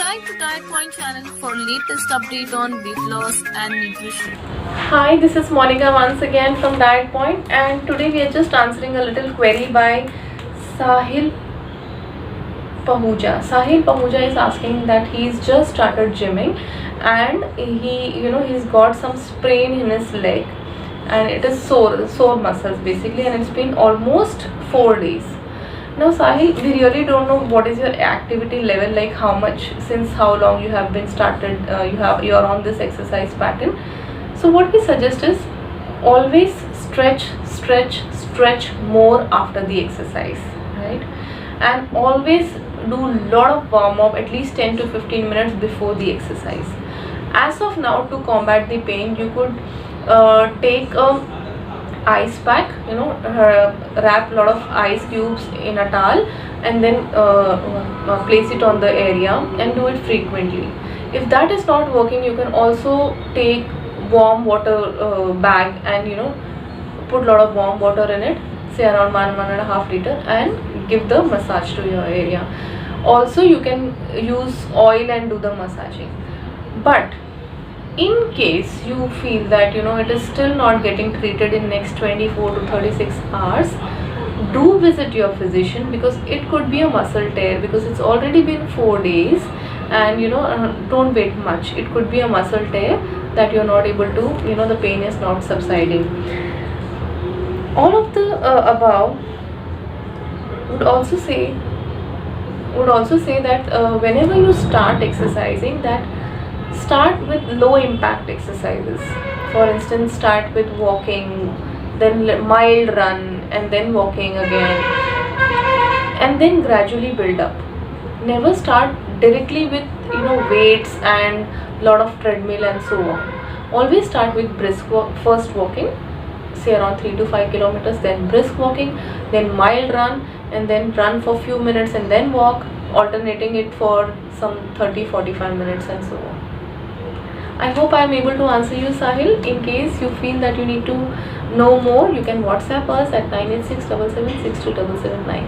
Subscribe to Diet Point channel for latest update on weight loss and nutrition. Hi, this is Monica once again from Diet Point, and today we are just answering a little query by Sahil Pahuja. Sahil Pahuja is asking that he's just started gymming and he's got some sprain in his leg and it is sore muscles basically, and it's been almost 4 days. Now Sahil, we really don't know what is your activity level, like since how long you have been started, you're on this exercise pattern. So what we suggest is always stretch more after the exercise, right? And always do lot of warm up at least 10 to 15 minutes before the exercise. As of now, to combat the pain, you could take a ice pack, wrap a lot of ice cubes in a towel and then place it on the area and do it frequently. If that is not working, you can also take warm water bag and put a lot of warm water in it, say around 1.5 liter, and give the massage to your area. Also you can use oil and do the massaging. But in case you feel that it is still not getting treated in next 24 to 36 hours, do visit your physician, because it could be a muscle tear, because it's already been 4 days, and don't wait much. It could be a muscle tear that you're not able to, the pain is not subsiding. All of the above would also say that whenever you start exercising, that start with low impact exercises. For instance, start with walking, then mild run, and then walking again, and then gradually build up. Never start directly with weights and lot of treadmill and so on. Always start with brisk walk, first walking, say around 3 to 5 kilometers, then brisk walking, then mild run, and then run for few minutes and then walk, alternating it for some 30-45 minutes and so on. I hope I am able to answer you, Sahil. In case you feel that you need to know more, you can WhatsApp us at 98677627779.